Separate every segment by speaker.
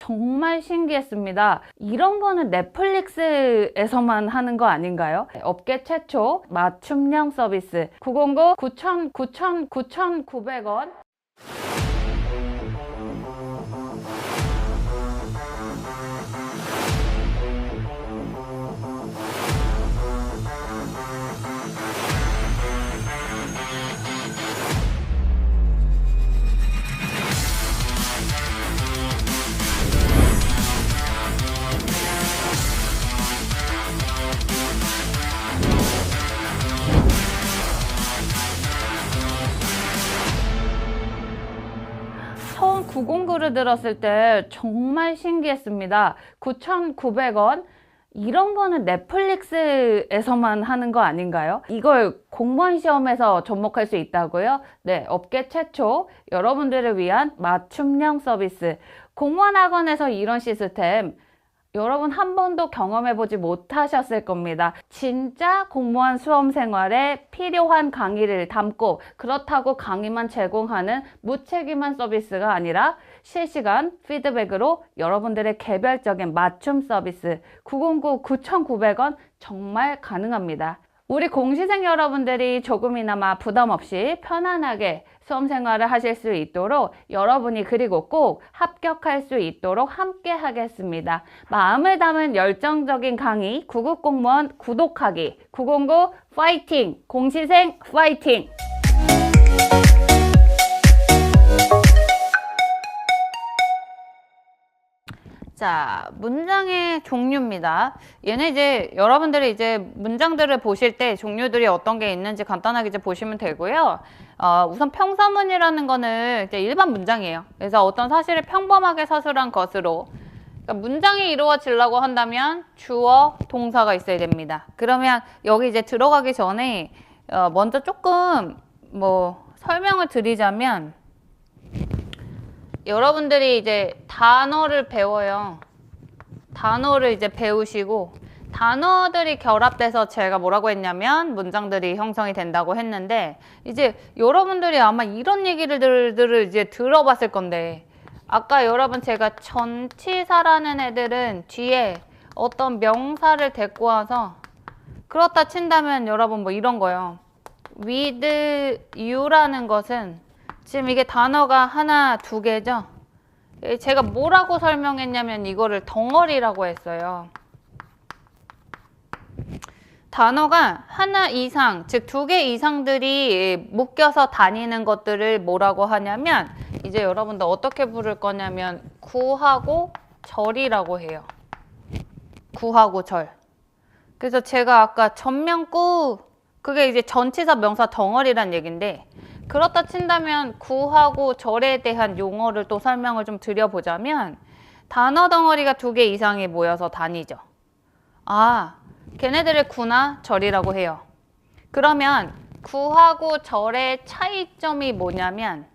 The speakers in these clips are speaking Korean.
Speaker 1: 정말 신기했습니다. 이런 거는 넷플릭스에서만 하는 거 아닌가요? 업계 최초 맞춤형 서비스 909 9,900원. 처음 909를 들었을 때 정말 신기했습니다. 9,900원? 이런 거는 넷플릭스에서만 하는 거 아닌가요? 이걸 공무원 시험에서 접목할 수 있다고요? 네, 업계 최초 여러분들을 위한 맞춤형 서비스. 공무원 학원에서 이런 시스템 여러분 한 번도 경험해보지 못하셨을 겁니다. 진짜 공무원 수험 생활에 필요한 강의를 담고 그렇다고 강의만 제공하는 무책임한 서비스가 아니라 실시간 피드백으로 여러분들의 개별적인 맞춤 서비스 909 9,900원 정말 가능합니다. 우리 공시생 여러분들이 조금이나마 부담 없이 편안하게 수험 생활을 하실 수 있도록 여러분이 그리고 꼭 합격할 수 있도록 함께 하겠습니다. 마음을 담은 열정적인 강의 9급 공무원 구독하기 909 파이팅! 공시생 파이팅! 자, 문장의 종류입니다. 얘는 이제 여러분들이 이제 문장들을 보실 때 종류들이 어떤 게 있는지 간단하게 이제 보시면 되고요. 우선 평서문이라는 거는 이제 일반 문장이에요. 그래서 어떤 사실을 평범하게 서술한 것으로 그러니까 문장이 이루어지려고 한다면 주어, 동사가 있어야 됩니다. 그러면 여기 이제 들어가기 전에 먼저 조금 설명을 드리자면 여러분들이 이제 단어를 배워요. 단어를 이제 배우시고 단어들이 결합돼서 제가 뭐라고 했냐면 문장들이 형성이 된다고 했는데 이제 여러분들이 아마 이런 얘기를 이제 들어봤을 건데 아까 여러분 제가 전치사라는 애들은 뒤에 어떤 명사를 데리고 와서 그렇다 친다면 여러분 뭐 이런 거요. with you라는 것은 지금 이게 단어가 하나, 두 개죠? 제가 뭐라고 설명했냐면 이거를 덩어리라고 했어요. 단어가 하나 이상, 즉 두 개 이상들이 묶여서 다니는 것들을 뭐라고 하냐면 이제 여러분들 어떻게 부를 거냐면 구하고 절이라고 해요. 구하고 절. 그래서 제가 아까 전명구 그게 이제 전치사 명사 덩어리란 얘기인데 그렇다 친다면 구하고 절에 대한 용어를 또 설명을 좀 드려보자면 단어 덩어리가 두 개 이상이 모여서 다니죠. 걔네들을 구나 절이라고 해요. 그러면 구하고 절의 차이점이 뭐냐면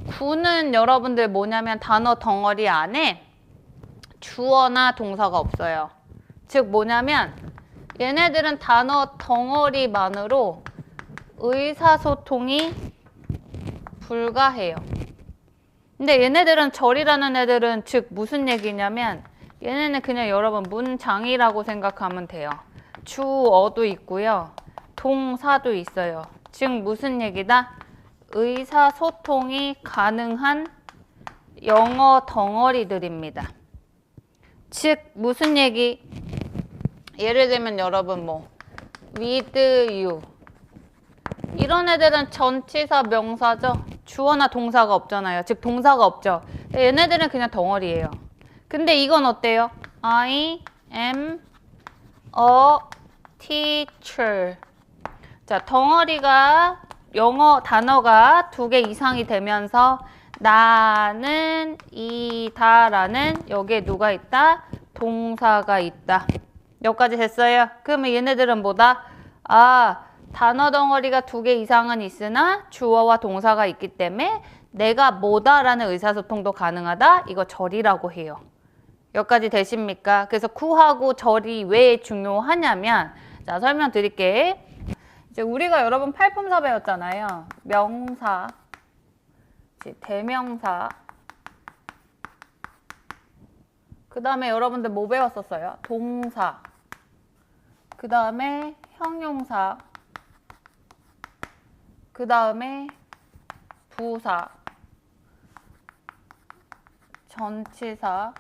Speaker 1: 구는 여러분들 뭐냐면 단어 덩어리 안에 주어나 동사가 없어요. 즉 뭐냐면 얘네들은 단어 덩어리만으로 의사소통이 불가해요. 근데 얘네들은 절이라는 애들은 즉 무슨 얘기냐면 얘네는 그냥 여러분 문장이라고 생각하면 돼요. 주어도 있고요. 동사도 있어요. 즉 무슨 얘기다? 의사소통이 가능한 영어 덩어리들입니다. 즉 무슨 얘기? 예를 들면 여러분 with you 이런 애들은 전치사 명사죠. 주어나 동사가 없잖아요. 즉 동사가 없죠. 얘네들은 그냥 덩어리예요. 근데 이건 어때요? I am a teacher. 자, 덩어리가 영어 단어가 두 개 이상이 되면서 나는 이다라는 여기에 누가 있다? 동사가 있다. 여기까지 됐어요? 그러면 얘네들은 뭐다? 단어 덩어리가 두 개 이상은 있으나 주어와 동사가 있기 때문에 내가 뭐다라는 의사소통도 가능하다. 이거 절이라고 해요. 여기까지 되십니까? 그래서 구하고 절이 왜 중요하냐면 자 설명드릴게. 이제 우리가 여러분 팔품사 배웠잖아요. 명사, 대명사, 그 다음에 여러분들 뭐 배웠었어요? 동사. 그 다음에 형용사. 그 다음에 부사. 전치사.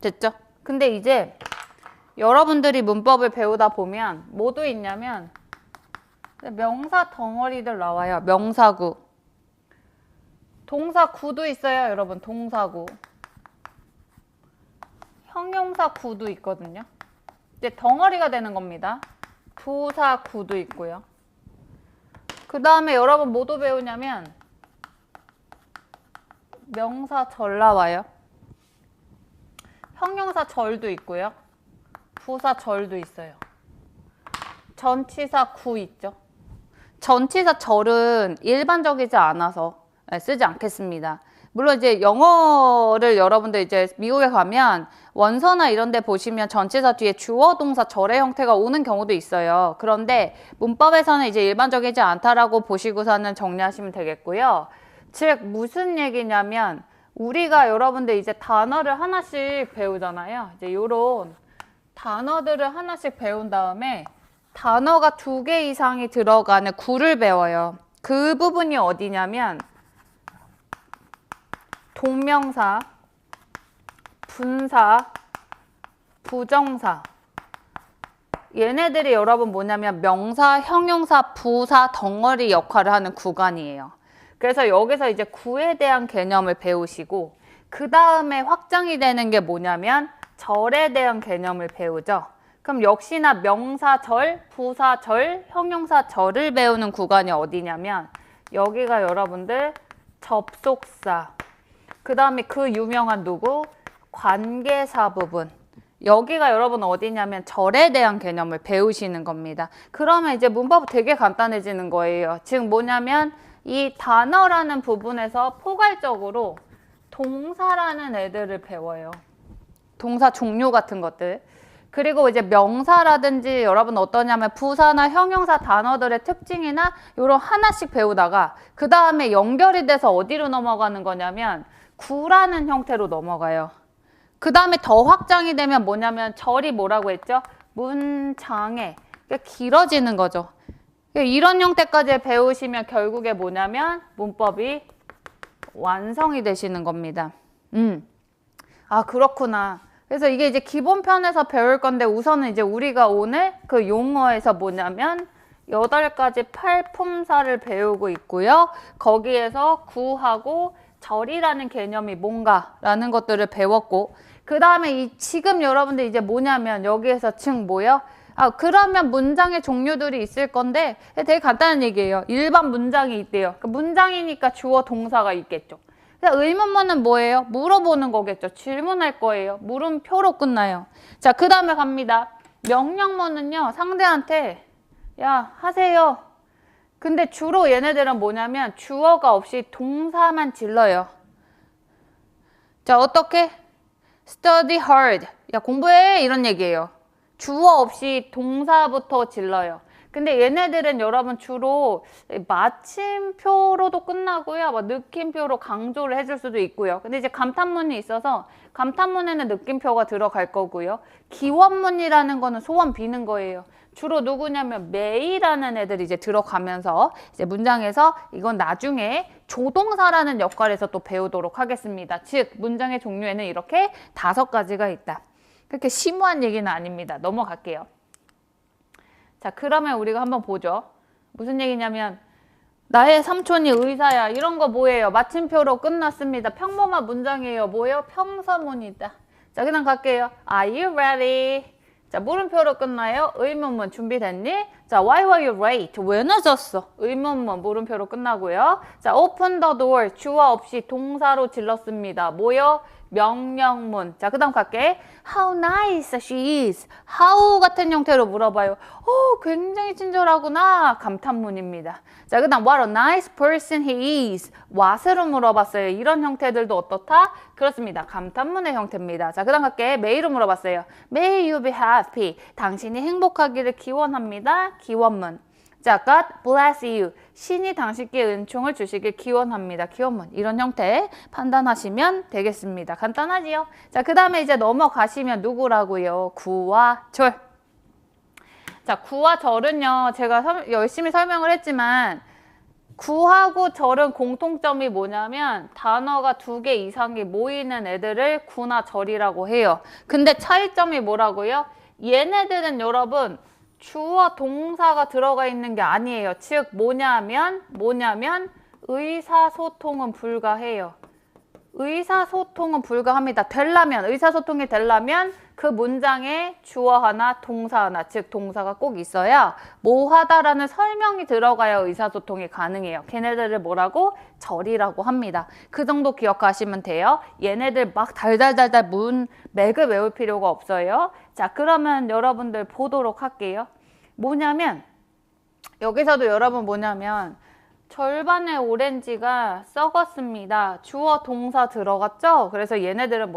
Speaker 1: 됐죠? 근데 이제 여러분들이 문법을 배우다 보면 뭐도 있냐면 명사 덩어리들 나와요. 명사구. 동사구도 있어요, 여러분. 동사구. 형용사구도 있거든요. 이제 덩어리가 되는 겁니다. 부사구도 있고요. 그 다음에 여러분 뭐도 배우냐면 명사절 나와요. 형용사절도 있고요. 부사절도 있어요. 전치사구 있죠. 전치사절은 일반적이지 않아서 쓰지 않겠습니다. 물론 이제 영어를 여러분들 이제 미국에 가면 원서나 이런 데 보시면 전치사 뒤에 주어, 동사, 절의 형태가 오는 경우도 있어요. 그런데 문법에서는 이제 일반적이지 않다라고 보시고서는 정리하시면 되겠고요. 즉 무슨 얘기냐면 우리가 여러분들 이제 단어를 하나씩 배우잖아요. 이제 요런 단어들을 하나씩 배운 다음에 단어가 2개 이상이 들어가는 구를 배워요. 그 부분이 어디냐면 동명사, 분사, 부정사. 얘네들이 여러분 뭐냐면 명사, 형용사, 부사 덩어리 역할을 하는 구간이에요. 그래서 여기서 이제 구에 대한 개념을 배우시고 그 다음에 확장이 되는 게 뭐냐면 절에 대한 개념을 배우죠. 그럼 역시나 명사절, 부사절, 형용사절을 배우는 구간이 어디냐면 여기가 여러분들 접속사. 그 다음에 그 유명한 누구? 관계사 부분. 여기가 여러분 어디냐면 절에 대한 개념을 배우시는 겁니다. 그러면 이제 문법 되게 간단해지는 거예요. 즉 뭐냐면 이 단어라는 부분에서 포괄적으로 동사라는 애들을 배워요. 동사 종류 같은 것들. 그리고 이제 명사라든지 여러분 어떠냐면 부사나 형용사 단어들의 특징이나 요런 하나씩 배우다가 그 다음에 연결이 돼서 어디로 넘어가는 거냐면 구라는 형태로 넘어가요. 그 다음에 더 확장이 되면 뭐냐면 절이 뭐라고 했죠? 문장에 길어지는 거죠. 이런 형태까지 배우시면 결국에 뭐냐면 문법이 완성이 되시는 겁니다. 아 그렇구나. 그래서 이게 이제 기본편에서 배울 건데 우선은 이제 우리가 오늘 그 용어에서 뭐냐면 8가지 팔품사를 배우고 있고요. 거기에서 구하고 절이라는 개념이 뭔가라는 것들을 배웠고 그 다음에 지금 여러분들 이제 뭐냐면 여기에서 즉 뭐요? 그러면 문장의 종류들이 있을 건데 되게 간단한 얘기예요. 일반 문장이 있대요. 문장이니까 주어 동사가 있겠죠. 의문문은 뭐예요? 물어보는 거겠죠. 질문할 거예요. 물음표로 끝나요. 자, 그 다음에 갑니다. 명령문은요. 상대한테 야 하세요. 근데 주로 얘네들은 뭐냐면 주어가 없이 동사만 질러요. 자, 어떻게? Study hard. 야, 공부해. 이런 얘기예요. 주어 없이 동사부터 질러요. 근데 얘네들은 여러분 주로 마침표로도 끝나고요. 뭐 느낌표로 강조를 해줄 수도 있고요. 근데 이제 감탄문이 있어서 감탄문에는 느낌표가 들어갈 거고요. 기원문이라는 거는 소원 비는 거예요. 주로 누구냐면 메이라는 애들이 이제 들어가면서 이제 문장에서 이건 나중에 조동사라는 역할에서 또 배우도록 하겠습니다. 즉 문장의 종류에는 이렇게 5가지가 있다. 그렇게 심오한 얘기는 아닙니다. 넘어갈게요. 자, 그러면 우리가 한번 보죠. 무슨 얘기냐면 나의 삼촌이 의사야. 이런 거 뭐예요? 마침표로 끝났습니다. 평범한 문장이에요. 뭐예요? 평서문이다. 자, 그냥 갈게요. Are you ready? 자, 물음표로 끝나요. 의문문 준비됐니? 자, why were you late? 왜 늦었어? 의문문 물음표로 끝나고요. 자, open the door. 주어 없이 동사로 질렀습니다. 뭐요? 명령문. 자, 그 다음 갈게. How nice she is. How 같은 형태로 물어봐요. 굉장히 친절하구나. 감탄문입니다. 자, 그 다음 What a nice person he is. what으로 물어봤어요. 이런 형태들도 어떻다? 그렇습니다. 감탄문의 형태입니다. 자, 그 다음 갈게. may로 물어봤어요. May you be happy. 당신이 행복하기를 기원합니다. 기원문. 자, God bless you. 신이 당신께 은총을 주시길 기원합니다. 기원문. 이런 형태 판단하시면 되겠습니다. 간단하지요? 자, 그 다음에 이제 넘어가시면 누구라고요? 구와 절. 자, 구와 절은요, 제가 열심히 설명을 했지만, 구하고 절은 공통점이 뭐냐면 단어가 2개 이상이 모이는 애들을 구나 절이라고 해요. 근데 차이점이 뭐라고요? 얘네들은 여러분 주어 동사가 들어가 있는 게 아니에요. 즉 뭐냐면 의사소통은 불가해요. 의사소통은 불가합니다. 의사소통이 되려면 그 문장에 주어 하나, 동사 하나, 즉 동사가 꼭 있어야 뭐 하다라는 설명이 들어가야 의사소통이 가능해요. 걔네들을 뭐라고? 절이라고 합니다. 그 정도 기억하시면 돼요. 얘네들 막 달달달달 맥을 외울 필요가 없어요. 자, 그러면 여러분들 보도록 할게요. 여기서도 여러분 절반의 오렌지가 썩었습니다. 주어 동사 들어갔죠? 그래서 얘네들은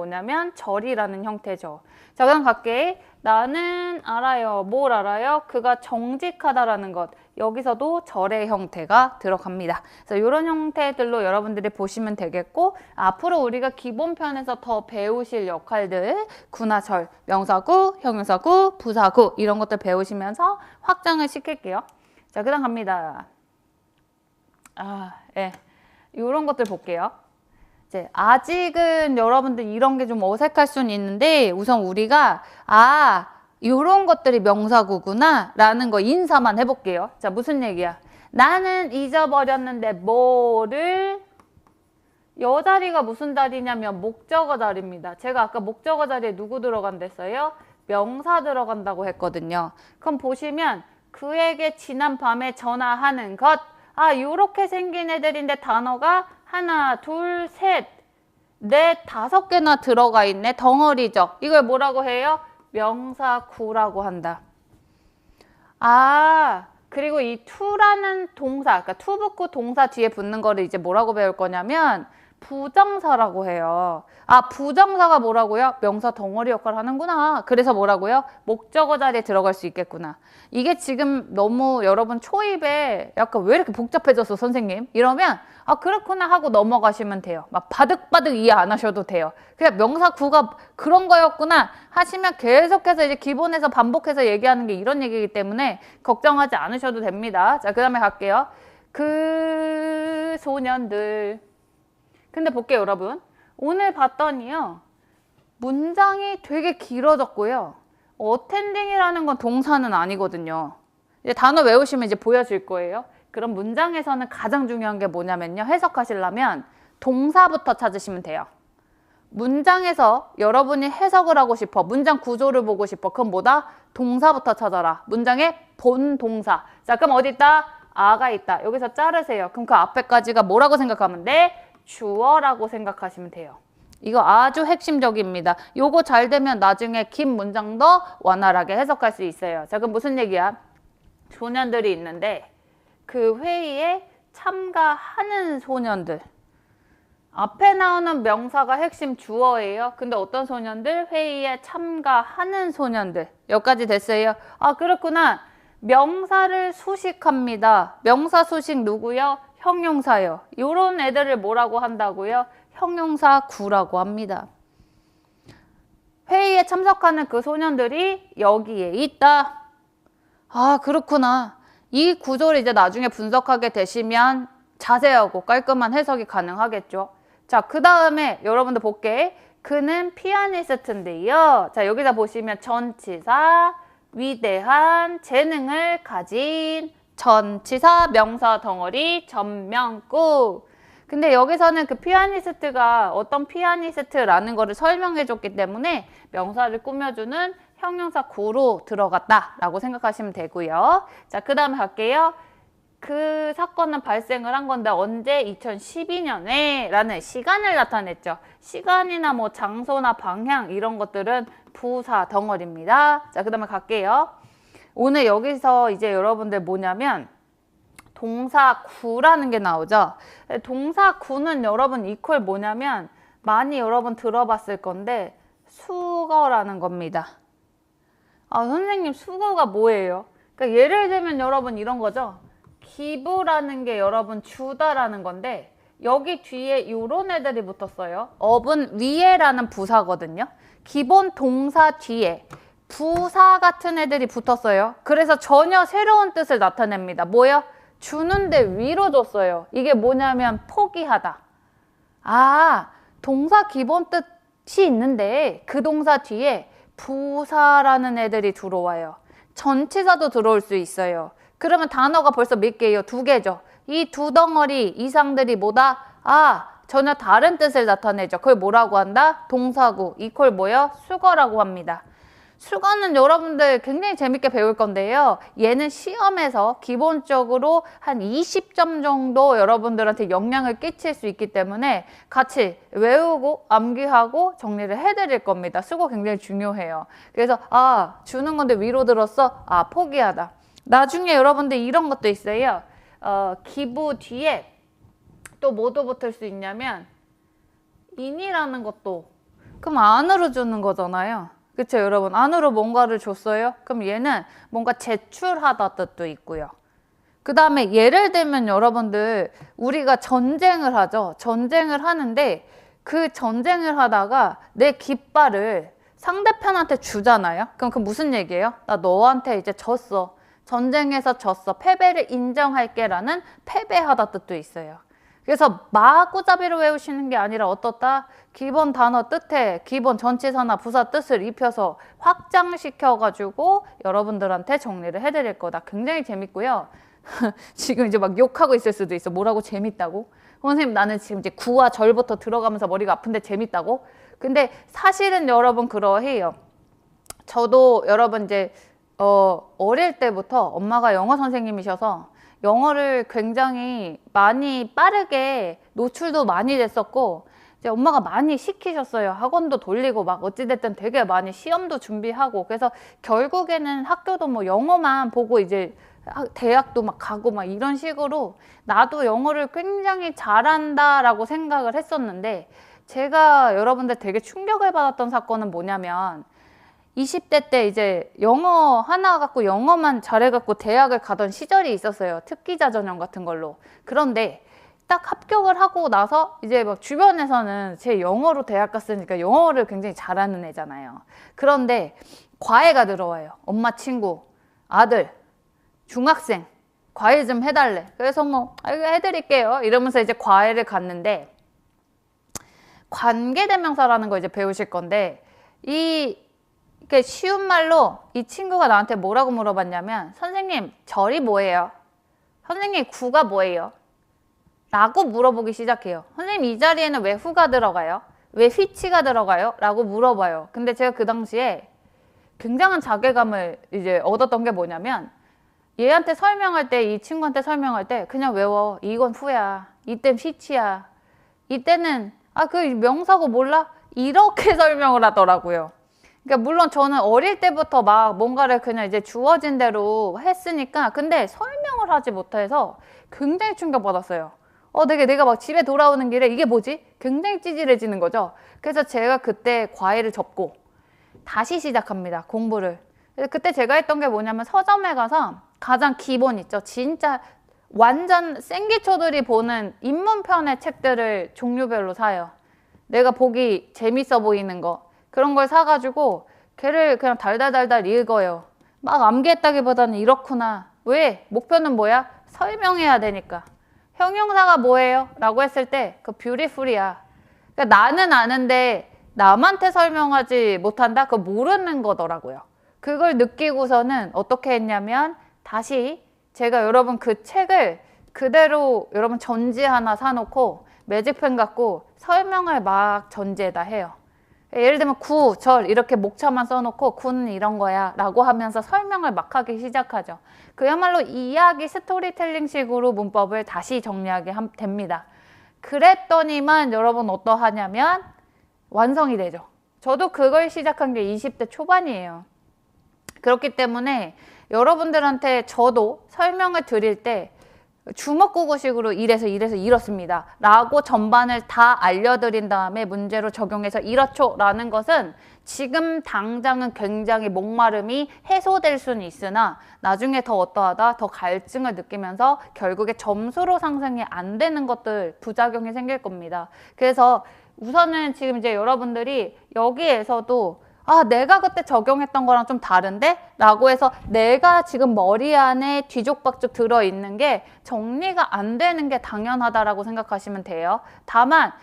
Speaker 1: 절이라는 형태죠. 자, 그럼 갈게. 나는 알아요. 뭘 알아요? 그가 정직하다라는 것. 여기서도 절의 형태가 들어갑니다. 그래서 이런 형태들로 여러분들이 보시면 되겠고, 앞으로 우리가 기본편에서 더 배우실 역할들, 구나 절, 명사구, 형용사구, 부사구 이런 것들 배우시면서 확장을 시킬게요. 자, 그 다음 갑니다. 예. 이런 것들 볼게요. 이제 아직은 여러분들 이런 게 좀 어색할 수는 있는데 우선 우리가 이런 것들이 명사구구나 라는 거 인사만 해볼게요. 자, 무슨 얘기야? 나는 잊어버렸는데 뭐를 여 자리가 무슨 자리냐면 목적어 자리입니다. 제가 아까 목적어 자리에 누구 들어간댔어요? 명사 들어간다고 했거든요. 그럼 보시면 그에게 지난 밤에 전화하는 것. 요렇게 생긴 애들인데 단어가 하나, 둘, 셋, 넷, 5개나 들어가 있네. 덩어리죠. 이걸 뭐라고 해요? 명사구라고 한다. 그리고 이 to라는 동사, 그러니까 to 붙고 동사 뒤에 붙는 거를 이제 뭐라고 배울 거냐면 부정사라고 해요. 부정사가 뭐라고요? 명사 덩어리 역할을 하는구나. 그래서 뭐라고요? 목적어 자리에 들어갈 수 있겠구나. 이게 지금 너무 여러분 초입에 약간 왜 이렇게 복잡해졌어 선생님? 이러면 그렇구나 하고 넘어가시면 돼요. 막 바득바득 이해 안 하셔도 돼요. 그냥 명사구가 그런 거였구나 하시면 계속해서 이제 기본에서 반복해서 얘기하는 게 이런 얘기이기 때문에 걱정하지 않으셔도 됩니다. 자, 그 다음에 갈게요. 그 소년들. 근데 볼게요, 여러분. 오늘 봤더니요. 문장이 되게 길어졌고요. 어텐딩이라는 건 동사는 아니거든요. 이제 단어 외우시면 이제 보여질 거예요. 그럼 문장에서는 가장 중요한 게 뭐냐면요. 해석하시려면 동사부터 찾으시면 돼요. 문장에서 여러분이 해석을 하고 싶어. 문장 구조를 보고 싶어. 그럼 뭐다? 동사부터 찾아라. 문장의 본 동사. 자, 그럼 어디 있다? 아가 있다. 여기서 자르세요. 그럼 그 앞에까지가 뭐라고 생각하면 돼? 주어라고 생각하시면 돼요. 이거 아주 핵심적입니다. 요거 잘 되면 나중에 긴 문장도 원활하게 해석할 수 있어요. 자, 그럼 무슨 얘기야? 소년들이 있는데 그 회의에 참가하는 소년들. 앞에 나오는 명사가 핵심 주어예요. 근데 어떤 소년들? 회의에 참가하는 소년들. 여기까지 됐어요. 그렇구나. 명사를 수식합니다. 명사 수식 누구요? 형용사요. 요런 애들을 뭐라고 한다고요? 형용사구라고 합니다. 회의에 참석하는 그 소년들이 여기에 있다. 그렇구나. 이 구조를 이제 나중에 분석하게 되시면 자세하고 깔끔한 해석이 가능하겠죠. 자, 그 다음에 여러분들 볼게. 그는 피아니스트인데요. 자, 여기다 보시면 전치사, 위대한 재능을 가진 전치사 명사 덩어리 전명구. 근데 여기서는 그 피아니스트가 어떤 피아니스트라는 거를 설명해 줬기 때문에 명사를 꾸며주는 형용사 구로 들어갔다라고 생각하시면 되고요. 자, 그 다음에 갈게요. 그 사건은 발생을 한 건데 언제? 2012년에 라는 시간을 나타냈죠. 시간이나 뭐 장소나 방향 이런 것들은 부사 덩어리입니다. 자, 그 다음에 갈게요. 오늘 여기서 이제 여러분들 동사구라는 게 나오죠. 동사구는 여러분 이퀄 뭐냐면 많이 여러분 들어봤을 건데 수거라는 겁니다. 선생님 수거가 뭐예요? 그러니까 예를 들면 여러분 이런 거죠. 기부라는 게 여러분 주다라는 건데 여기 뒤에 요런 애들이 붙었어요. 업은 위에라는 부사거든요. 기본 동사 뒤에 부사 같은 애들이 붙었어요. 그래서 전혀 새로운 뜻을 나타냅니다. 뭐요? 주는데 위로 줬어요. 이게 뭐냐면 포기하다. 아, 동사 기본 뜻이 있는데 그 동사 뒤에 부사라는 애들이 들어와요. 전치사도 들어올 수 있어요. 그러면 단어가 벌써 몇 개예요? 2개죠. 이 두 덩어리 이상들이 뭐다? 아, 전혀 다른 뜻을 나타내죠. 그걸 뭐라고 한다? 동사구. 이퀄 뭐요? 수거라고 합니다. 수거는 여러분들 굉장히 재밌게 배울 건데요. 얘는 시험에서 기본적으로 한 20점 정도 여러분들한테 영향을 끼칠 수 있기 때문에 같이 외우고 암기하고 정리를 해드릴 겁니다. 수거 굉장히 중요해요. 그래서 아, 주는 건데 위로 들었어? 아, 포기하다. 나중에 여러분들 이런 것도 있어요. 기부 뒤에 또 뭐도 붙을 수 있냐면 인이라는 것도 그럼 안으로 주는 거잖아요. 그쵸 여러분? 안으로 뭔가를 줬어요? 그럼 얘는 뭔가 제출하다 뜻도 있고요. 그 다음에 예를 들면 여러분들 우리가 전쟁을 하죠. 전쟁을 하는데 그 전쟁을 하다가 내 깃발을 상대편한테 주잖아요. 그럼 그 무슨 얘기예요? 나 너한테 이제 졌어. 전쟁에서 졌어. 패배를 인정할게 라는 패배하다 뜻도 있어요. 그래서 마구잡이로 외우시는 게 아니라 어떻다? 기본 단어 뜻에 기본 전치사나 부사 뜻을 입혀서 확장시켜가지고 여러분들한테 정리를 해드릴 거다. 굉장히 재밌고요. 지금 이제 막 욕하고 있을 수도 있어. 뭐라고 재밌다고? 선생님 나는 지금 이제 구와 절부터 들어가면서 머리가 아픈데 재밌다고? 근데 사실은 여러분 그러해요. 저도 여러분 이제 어릴 때부터 엄마가 영어 선생님이셔서 영어를 굉장히 많이 빠르게 노출도 많이 됐었고 이제 엄마가 많이 시키셨어요. 학원도 돌리고 막 어찌됐든 되게 많이 시험도 준비하고 그래서 결국에는 학교도 뭐 영어만 보고 이제 대학도 막 가고 막 이런 식으로 나도 영어를 굉장히 잘한다라고 생각을 했었는데 제가 여러분들 되게 충격을 받았던 사건은 뭐냐면 20대 때 이제 영어 하나 갖고 영어만 잘해갖고 대학을 가던 시절이 있었어요. 특기자 전형 같은 걸로. 그런데 딱 합격을 하고 나서 이제 막 주변에서는 제 영어로 대학 갔으니까 영어를 굉장히 잘하는 애잖아요. 그런데 과외가 들어와요. 엄마 친구, 아들, 중학생, 과외 좀 해달래. 그래서 뭐 해드릴게요. 이러면서 이제 과외를 갔는데 관계대명사라는 거 이제 배우실 건데 이게 쉬운 말로 이 친구가 나한테 뭐라고 물어봤냐면 선생님 절이 뭐예요? 선생님 구가 뭐예요? 라고 물어보기 시작해요. 선생님 이 자리에는 왜 후가 들어가요? 왜 휘치가 들어가요? 라고 물어봐요. 근데 제가 그 당시에 굉장한 자괴감을 이제 얻었던 게 뭐냐면 얘한테 설명할 때 이 친구한테 설명할 때 그냥 외워. 이건 후야. 이땐 휘치야. 이때는 그 명사고 몰라? 이렇게 설명을 하더라고요. 그러니까 물론 저는 어릴 때부터 막 뭔가를 그냥 이제 주어진 대로 했으니까 근데 설명을 하지 못해서 굉장히 충격받았어요. 내가 막 집에 돌아오는 길에 이게 뭐지? 굉장히 찌질해지는 거죠. 그래서 제가 그때 과외를 접고 다시 시작합니다. 공부를. 그때 제가 했던 게 뭐냐면 서점에 가서 가장 기본 있죠. 진짜 완전 생기초들이 보는 입문편의 책들을 종류별로 사요. 내가 보기 재밌어 보이는 거. 그런 걸 사가지고 걔를 그냥 달달달달 읽어요. 막 암기했다기보다는 이렇구나. 왜? 목표는 뭐야? 설명해야 되니까. 형용사가 뭐예요? 라고 했을 때 그 beautiful이야. 그러니까 나는 아는데 남한테 설명하지 못한다? 그거 모르는 거더라고요. 그걸 느끼고서는 어떻게 했냐면 다시 제가 여러분 그 책을 그대로 여러분 전지 하나 사놓고 매직펜 갖고 설명을 막 전지에다 해요. 예를 들면 구, 절 이렇게 목차만 써놓고 구는 이런 거야 라고 하면서 설명을 막 하기 시작하죠. 그야말로 이야기 스토리텔링 식으로 문법을 다시 정리하게 됩니다. 그랬더니만 여러분 어떠하냐면 완성이 되죠. 저도 그걸 시작한 게 20대 초반이에요. 그렇기 때문에 여러분들한테 저도 설명을 드릴 때 주먹구구식으로 이래서 이렇습니다 라고 전반을 다 알려드린 다음에 문제로 적용해서 이렇죠 라는 것은 지금 당장은 굉장히 목마름이 해소될 수는 있으나 나중에 더 어떠하다 더 갈증을 느끼면서 결국에 점수로 상승이 안 되는 것들 부작용이 생길 겁니다. 그래서 우선은 지금 이제 여러분들이 여기에서도 내가 그때 적용했던 거랑 좀 다른데? 라고 해서 내가 지금 머리 안에 뒤죽박죽 들어있는 게 정리가 안 되는 게 당연하다라고 생각하시면 돼요. 다만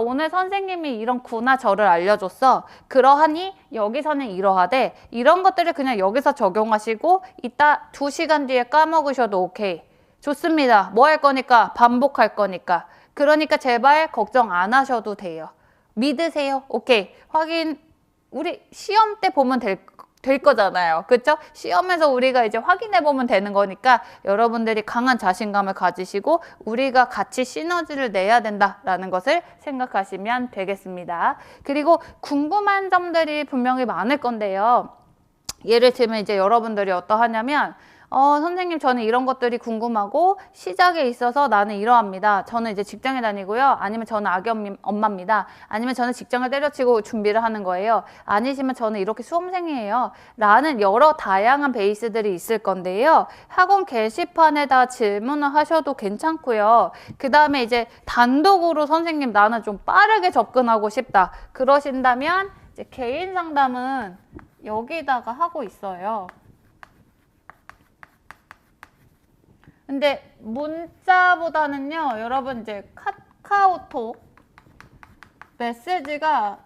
Speaker 1: 오늘 선생님이 이런 구나 절을 알려줬어. 그러하니 여기서는 이러하되 이런 것들을 그냥 여기서 적용하시고 이따 2시간 뒤에 까먹으셔도 오케이. 좋습니다. 뭐 할 거니까? 반복할 거니까. 그러니까 제발 걱정 안 하셔도 돼요. 믿으세요. 오케이. 확인. 우리 시험 때 보면 될 거잖아요. 그렇죠? 시험에서 우리가 이제 확인해 보면 되는 거니까 여러분들이 강한 자신감을 가지시고 우리가 같이 시너지를 내야 된다라는 것을 생각하시면 되겠습니다. 그리고 궁금한 점들이 분명히 많을 건데요. 예를 들면 이제 여러분들이 어떠하냐면 선생님 저는 이런 것들이 궁금하고 시작에 있어서 나는 이러합니다. 저는 이제 직장에 다니고요. 아니면 저는 아기 엄마입니다. 아니면 저는 직장을 때려치고 준비를 하는 거예요. 아니시면 저는 이렇게 수험생이에요. 라는 여러 다양한 베이스들이 있을 건데요. 학원 게시판에다 질문을 하셔도 괜찮고요. 그 다음에 이제 단독으로 선생님 나는 좀 빠르게 접근하고 싶다. 그러신다면 이제 개인 상담은 여기다가 하고 있어요. 근데 문자보다는요, 여러분 이제 카카오톡 메시지가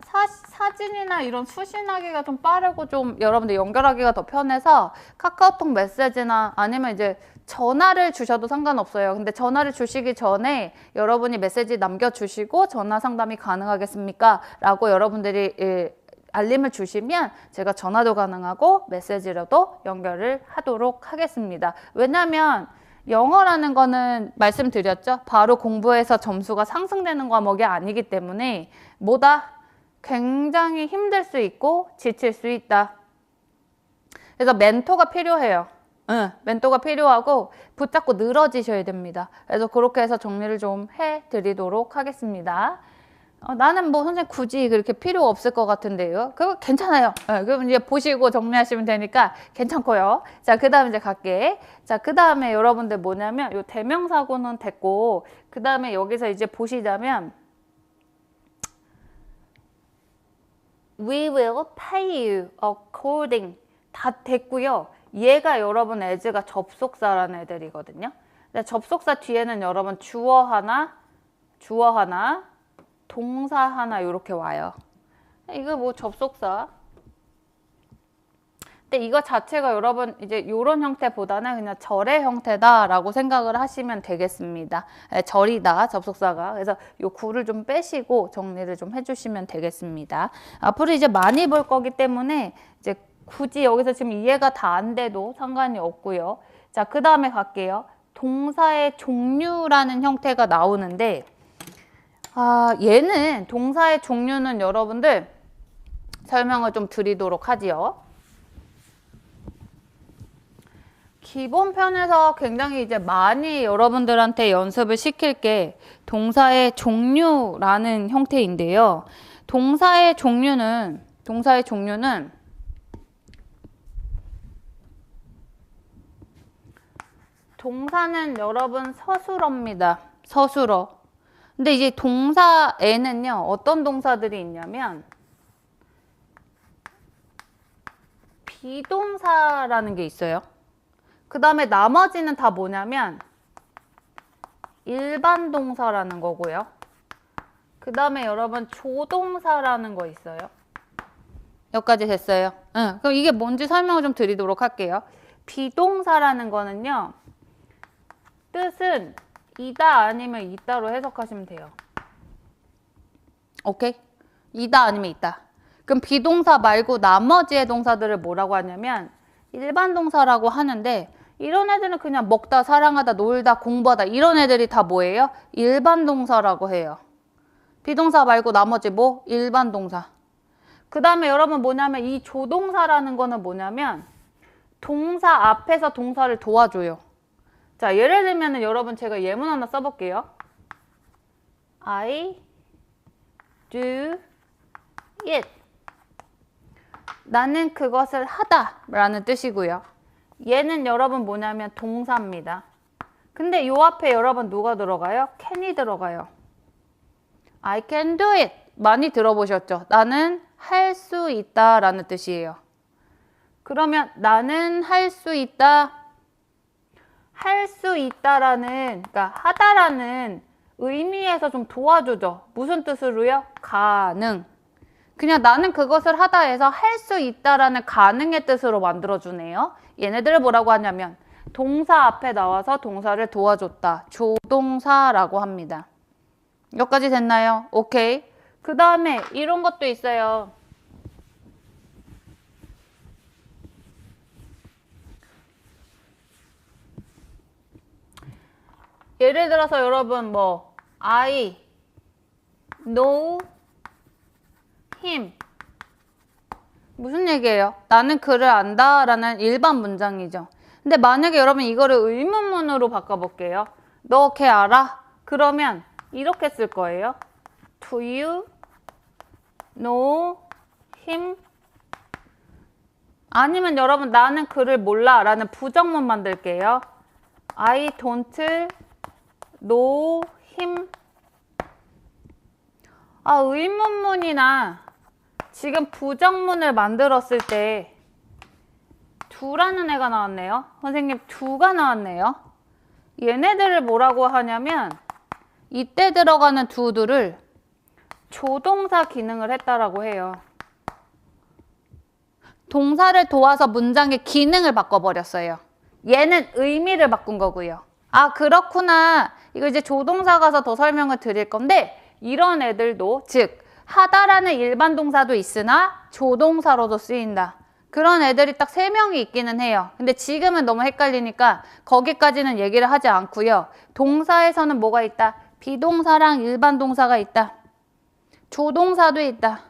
Speaker 1: 사진이나 이런 수신하기가 좀 빠르고 좀 여러분들 연결하기가 더 편해서 카카오톡 메시지나 아니면 이제 전화를 주셔도 상관없어요. 근데 전화를 주시기 전에 여러분이 메시지 남겨주시고 전화 상담이 가능하겠습니까? 라고 여러분들이 알림을 주시면 제가 전화도 가능하고 메시지로도 연결을 하도록 하겠습니다. 왜냐면 영어라는 거는 말씀드렸죠. 바로 공부해서 점수가 상승되는 과목이 아니기 때문에 뭐다? 굉장히 힘들 수 있고 지칠 수 있다. 그래서 멘토가 필요해요. 멘토가 필요하고 붙잡고 늘어지셔야 됩니다. 그래서 그렇게 해서 정리를 좀 해드리도록 하겠습니다. 나는 뭐 선생님 굳이 그렇게 필요 없을 것 같은데요. 그거 괜찮아요. 그럼 이제 보시고 정리하시면 되니까 괜찮고요. 자, 그 다음에 이제 갈게. 자, 그 다음에 여러분들 뭐냐면 요 대명사고는 됐고 그 다음에 여기서 이제 보시자면 We will pay you according 다 됐고요. 얘가 여러분 as가 접속사라는 애들이거든요. 접속사 뒤에는 여러분 주어 하나 동사 하나 이렇게 와요. 이거 뭐 접속사. 근데 이거 자체가 여러분 이제 이런 형태보다는 그냥 절의 형태다라고 생각을 하시면 되겠습니다. 절이다 접속사가. 그래서 요 구를 좀 빼시고 정리를 좀 해주시면 되겠습니다. 앞으로 이제 많이 볼 거기 때문에 이제 굳이 여기서 지금 이해가 다 안 돼도 상관이 없고요. 자, 그 다음에 갈게요. 동사의 종류라는 형태가 나오는데 얘는 동사의 종류는 여러분들 설명을 좀 드리도록 하지요. 기본 편에서 굉장히 이제 많이 여러분들한테 연습을 시킬 게 동사의 종류라는 형태인데요. 동사의 종류는 동사는 여러분 서술어입니다. 서술어. 근데 이제 동사에는요, 어떤 동사들이 있냐면, 비동사라는 게 있어요. 그 다음에 나머지는 다 뭐냐면, 일반 동사라는 거고요. 그 다음에 여러분, 조동사라는 거 있어요. 여기까지 됐어요. 그럼 이게 뭔지 설명을 좀 드리도록 할게요. 비동사라는 거는요, 뜻은 이다 아니면 있다로 해석하시면 돼요. 오케이? 이다 아니면 있다. 그럼 비동사 말고 나머지의 동사들을 뭐라고 하냐면 일반 동사라고 하는데 이런 애들은 그냥 먹다, 사랑하다, 놀다, 공부하다 이런 애들이 다 뭐예요? 일반 동사라고 해요. 비동사 말고 나머지 뭐? 일반 동사. 그 다음에 여러분 뭐냐면 이 조동사라는 거는 뭐냐면 동사 앞에서 동사를 도와줘요. 자, 예를 들면은 여러분 제가 예문 하나 써볼게요. I do it. 나는 그것을 하다 라는 뜻이고요. 얘는 여러분 뭐냐면 동사입니다. 근데 요 앞에 여러분 누가 들어가요? can이 들어가요. I can do it. 많이 들어보셨죠? 나는 할 수 있다 라는 뜻이에요. 그러면 나는 할 수 있다. 할 수 있다라는, 그러니까 하다라는 의미에서 좀 도와주죠. 무슨 뜻으로요? 가능. 그냥 나는 그것을 하다 해서 할 수 있다라는 가능의 뜻으로 만들어주네요. 얘네들을 뭐라고 하냐면 동사 앞에 나와서 동사를 도와줬다. 조동사라고 합니다. 여기까지 됐나요? 오케이. 그 다음에 이런 것도 있어요. 예를 들어서 여러분 뭐 I know him. 무슨 얘기예요? 나는 그를 안다 라는 일반 문장이죠. 근데 만약에 여러분 이거를 의문문으로 바꿔볼게요. 너 걔 알아? 그러면 이렇게 쓸 거예요. Do you know him? 아니면 여러분 나는 그를 몰라 라는 부정문 만들게요. I don't know him. 아, 의문문이나 지금 부정문을 만들었을 때 두라는 애가 나왔네요. 선생님, 두가 나왔네요. 얘네들을 뭐라고 하냐면 이때 들어가는 두들을 조동사 기능을 했다라고 해요. 동사를 도와서 문장의 기능을 바꿔버렸어요. 얘는 의미를 바꾼 거고요. 아, 그렇구나. 이거 이제 조동사 가서 더 설명을 드릴 건데 이런 애들도 즉 하다라는 일반 동사도 있으나 조동사로도 쓰인다. 그런 애들이 딱 3명이 있기는 해요. 근데 지금은 너무 헷갈리니까 거기까지는 얘기를 하지 않고요. 동사에서는 뭐가 있다? 비동사랑 일반 동사가 있다. 조동사도 있다.